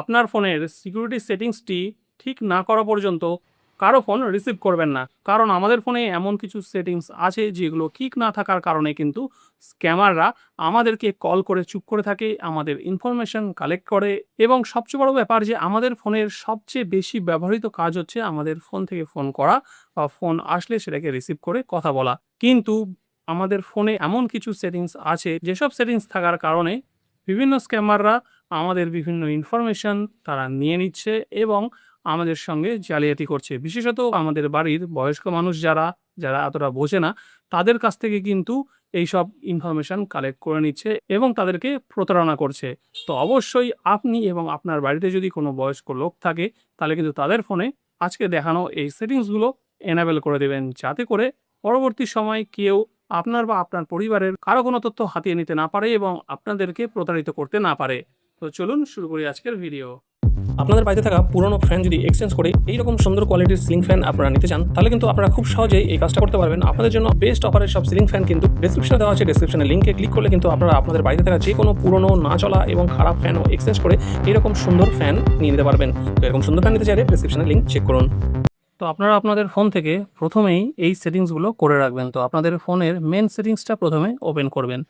আপনার ফোনের সিকিউরিটি সেটিংসটি ঠিক না করা পর্যন্ত কারো ফোন রিসিভ করবেন না, কারণ আমাদের ফোনে এমন কিছু সেটিংস আছে যেগুলো ঠিক না থাকার কারণে কিন্তু স্ক্যামাররা আমাদেরকে কল করে চুপ করে থাকে, আমাদের ইনফরমেশন কালেক্ট করে। এবং সবচেয়ে বড় ব্যাপার যে আমাদের ফোনের সবচেয়ে বেশি ব্যবহৃত কাজ হচ্ছে আমাদের ফোন থেকে ফোন করা বা ফোন আসলে সেটাকে রিসিভ করে কথা বলা। কিন্তু আমাদের ফোনে এমন কিছু সেটিংস আছে যেসব সেটিংস থাকার কারণে বিভিন্ন স্ক্যামাররা আমাদের বিভিন্ন ইনফরমেশন তারা নিয়ে নিচ্ছে এবং আমাদের সঙ্গে জালিয়াতি করছে। বিশেষত আমাদের বাড়ির বয়স্ক মানুষ যারা, যারা এতটা বোঝে না, তাদের কাছ থেকে কিন্তু এইসব ইনফরমেশন কালেক্ট করে নিচ্ছে এবং তাদেরকে প্রতারণা করছে। তো অবশ্যই আপনি এবং আপনার বাড়িতে যদি কোনো বয়স্ক লোক থাকে, তাহলে কিন্তু তাদের ফোনে আজকে দেখানো এই সেটিংসগুলো এনেবল করে দেবেন, যাতে করে পরবর্তী সময় কেউ আপনার বা আপনার পরিবারের কারো কোনো তথ্য হাতিয়ে নিতে না পারে এবং আপনাদেরকে প্রতারিত করতে না পারে। তো চলুন শুরু করি আজকের ভিডিও। আপনাদের বাড়িতে থাকা পুরনো ফ্যান যদি এক্সচেঞ্জ করে এইরকম সুন্দর কোয়ালিটির সিলিং ফ্যান আপনারা নিতে চান, তাহলে কিন্তু আপনারা খুব সহজেই এই কাজটা করতে পারবেন। আপনাদের জন্য বেস্ট অফারের সব সিলিং ফ্যান কিন্তু ডেসক্রিপশনে দেওয়া আছে। ডেসক্রিপশনে লিঙ্কে ক্লিক করলে কিন্তু আপনারা আপনাদের বাড়িতে থাকা যে কোনো পুরনো না চলা এবং খারাপ ফ্যানও এক্সচেঞ্জ করে এইরকম সুন্দর ফ্যান নিয়ে নিতে পারবেন। তো এরকম সুন্দর ফ্যান নিতে চাইলে ডেসক্রিপশনে লিঙ্ক চেক করুন। তো আপনারা আপনাদের ফোন থেকে প্রথমেই এই সেটিংসগুলো করে রাখবেন। তো আপনাদের ফোনের মেন সেটিংসটা প্রথমে ওপেন করবেন।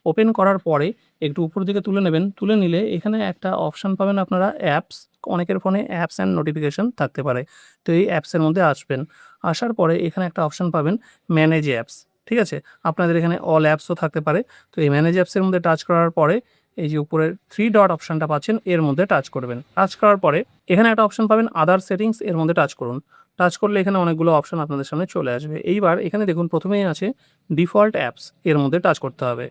ওপেন করার পরে একটু উপর দিকে তুলে নেবেন। তুলে নিলে এখানে একটা অপশান পাবেন আপনারা অ্যাপস। অনেকের ফোনে অ্যাপস অ্যান্ড নোটিফিকেশন থাকতে পারে। তো এই অ্যাপসের মধ্যে আসবেন। আসার পরে এখানে একটা অপশান পাবেন ম্যানেজ অ্যাপস। ঠিক আছে? আপনাদের এখানে অল অ্যাপসও থাকতে পারে। তো এই ম্যানেজ অ্যাপসের মধ্যে টাচ করার পরে এই যে উপরের 3 ডট অপশানটা পাচ্ছেন, এর মধ্যে টাচ করবেন। টাচ করার পরে এখানে একটা অপশান পাবেন আদার সেটিংস, এর মধ্যে টাচ করুন। টাচ করলে এখানে অনেকগুলো অপশন আপনাদের সামনে চলে আসবে। এইবার এখানে দেখুন প্রথমেই আছে ডিফল্ট অ্যাপস, এর মধ্যে টাচ করতে হবে।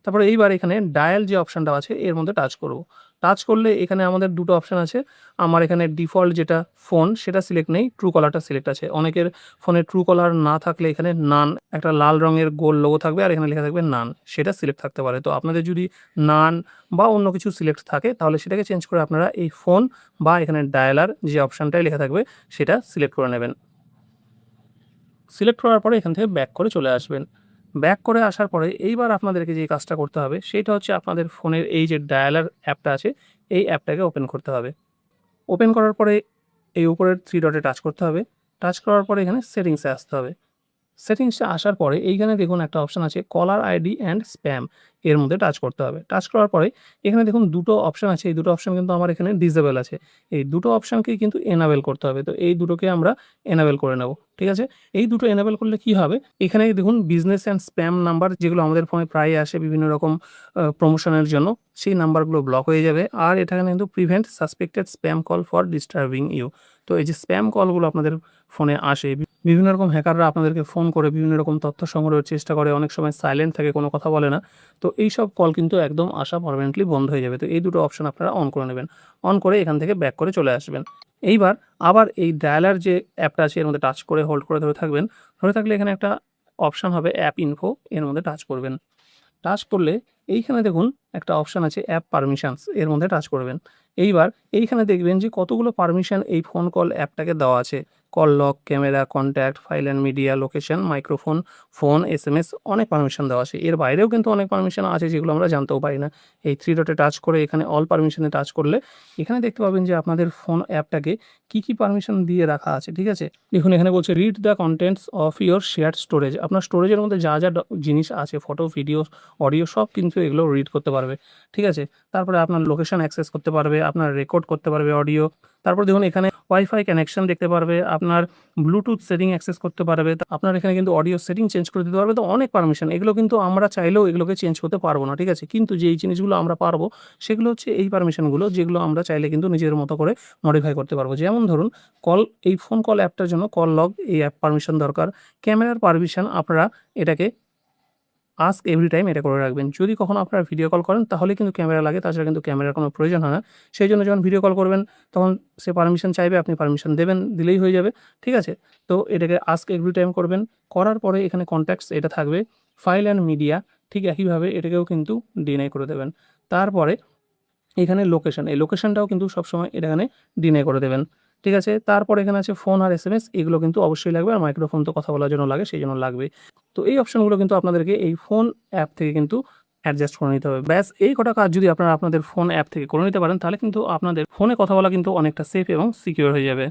তারপরে এইবার এখানে ডায়াল যে অপশানটা আছে এর মধ্যে টাচ করব। টাচ করলে এখানে আমাদের দুটো অপশান আছে। আমার এখানে ডিফল্ট যেটা ফোন সেটা সিলেক্ট নেই, ট্রু কলারটা সিলেক্ট আছে। অনেকের ফোনে ট্রু কলার না থাকলে এখানে নান একটা লাল রঙের গোল লোগো থাকবে আর এখানে লেখা থাকবে নান, সেটা সিলেক্ট থাকতে পারে। তো আপনাদের যদি নান বা অন্য কিছু সিলেক্ট থাকে তাহলে সেটাকে চেঞ্জ করে আপনারা এই ফোন বা এখানে ডায়ালার যে অপশানটাই লেখা থাকবে সেটা সিলেক্ট করে নেবেন। সিলেক্ট করার পরে এখান থেকে ব্যাক করে চলে আসবেন। ব্যাক করে আসার পরে এইবার আপনাদেরকে যে কাজটা করতে হবে সেটা হচ্ছে আপনাদের ফোনের এই যে ডায়ালার অ্যাপটা আছে এই অ্যাপটাকে ওপেন করতে হবে। ওপেন করার পরে এই উপরের 3 ডটে টাচ করতে হবে। টাচ করার পরে এখানে সেটিংসে আসতে হবে। সেটিংসে আসার পরে এইখানে দেখুন একটা অপশান আছে কলার আইডি অ্যান্ড স্প্যাম, এর মধ্যে টাচ করতে হবে। টাচ করার পরে এখানে দেখুন দুটো অপশান আছে, এই দুটো অপশান কিন্তু আমার এখানে ডিসেবল আছে। এই দুটো অপশানকেই কিন্তু এনাবেল করতে হবে। তো এই দুটোকে আমরা এনাবেল করে নেব। ঠিক আছে? এই দুটো এনাবেল করলে কি হবে, এখানে দেখুন বিজনেস অ্যান্ড স্প্যাম নাম্বার যেগুলো আমাদের ফোনে প্রায় আসে বিভিন্ন রকম প্রমোশনের জন্য, সেই নাম্বারগুলো ব্লক হয়ে যাবে। আর এখানে কিন্তু prevent suspected spam call for disturbing you. তো এই যে স্প্যাম কলগুলো আপনাদের ফোনে আসে, বিভিন্ন রকম হ্যাকাররা আপনাদেরকে ফোন করে বিভিন্ন রকম তথ্য সংগ্রহের চেষ্টা করে, অনেক সময় সাইলেন্ট থাকে, কোনো কথা বলে না। তো এইসব কল কিন্তু একদম আসা পার্মানেন্টলি বন্ধ হয়ে যাবে। তো এই দুটো অপশন আপনারা অন করে নেবেন। অন করে এখান থেকে ব্যাক করে চলে আসবেন। এইবার আবার এই ডায়ালার যে অ্যাপটা আছে এর মধ্যে টাচ করে হোল্ড করে ধরে থাকবেন। ধরে থাকলে এখানে একটা অপশন হবে অ্যাপ ইনফো, এর মধ্যে টাচ করবেন। টাচ করলে এইখানে দেখুন একটা অপশান আছে অ্যাপ পারমিশনস, এর মধ্যে টাচ করবেন। এইবার এইখানে দেখবেন যে কতগুলো পারমিশন এই ফোন কল অ্যাপটাকে দেওয়া আছে। Call lock, camera, contact, file and media, location, microphone, phone, SMS, অনেক পারমিশন দেওয়া আছে। এর বাইরেও কিন্তু অনেক পারমিশন আছে যেগুলো আমরা জানতেও পারি না। এই 3 ডটে টাচ করে এখানে অল পারমিশনে টাচ করলে এখানে দেখতে পাবেন যে আপনাদের ফোন অ্যাপটাকে কী পারমিশন দিয়ে রাখা আছে। ঠিক আছে? দেখুন এখানে বলছে read the contents of your shared storage. আপনার স্টোরেজের মধ্যে যা যা জিনিস আছে, ফটো, ভিডিও, অডিও, সব কিন্তু এগুলো রিড করতে পারবে। ঠিক আছে? তারপরে আপনার লোকেশন অ্যাক্সেস করতে পারবে, আপনার রেকর্ড করতে পারবে অডিও। তারপর দেখুন এখানে ওয়াইফাই কানেকশন দেখতে পারবে, আপনার ব্লুটুথ সেটিং অ্যাক্সেস করতে পারবে, আপনার এখানে কিন্তু অডিও সেটিং চেঞ্জ করে দিতে পারবে। তো অনেক পারমিশন, এগুলো কিন্তু আমরা চাইলেও এগুলোকে চেঞ্জ করতে পারবো না। ঠিক আছে? কিন্তু যেই জিনিসগুলো আমরা পারবো সেগুলো হচ্ছে এই পারমিশনগুলো, যেগুলো আমরা চাইলে কিন্তু নিজের মতো করে মডিফাই করতে পারবো। যেমন ধরুন এই ফোন কল অ্যাপটার জন্য কল লগ এই অ্যাপ পারমিশন দরকার। ক্যামেরার পারমিশন আপনারা এটাকে আস্ক এভরি টাইম এটা করে রাখবেন। যদি কখনো আপনারা ভিডিও কল করেন তাহলে কিন্তু ক্যামেরা লাগে, তাছাড়া কিন্তু ক্যামেরার কোনো প্রয়োজন হয় না। সেই জন্য যখন ভিডিও কল করবেন তখন সে পারমিশন চাইবে, আপনি পারমিশন দেবেন, দিলেই হয়ে যাবে। ঠিক আছে? তো এটাকে আস্ক এভরি টাইম করবেন। করার পরে এখানে কনট্যাক্টস এটা থাকবে, ফাইল অ্যান্ড মিডিয়া ঠিক একইভাবে এটাকেও কিন্তু ডিনাই করে দেবেন। তারপরে এখানে লোকেশন, এই লোকেশনটাও কিন্তু সবসময় এখানে ডিনাই করে দেবেন। ঠিক আছে? তারপর এখানে আছে ফোন আর এসএমএস, এগুলো কিন্তু অবশ্যই লাগবে। আর মাইক্রোফোন তো কথা বলার জন্য লাগে, সেই জন্য লাগবে। তো এই অপশনগুলো কিন্তু আপনাদেরকে এই ফোন অ্যাপ থেকে কিন্তু অ্যাডজাস্ট করে নিতে হবে। ব্যাস এই কটা কাজ যদি আপনারা আপনাদের ফোন অ্যাপ থেকে করে নিতে পারেন তাহলে কিন্তু আপনাদের ফোনে কথা বলা কিন্তু অনেকটা সেফ এবং সিকিউর হয়ে যাবে।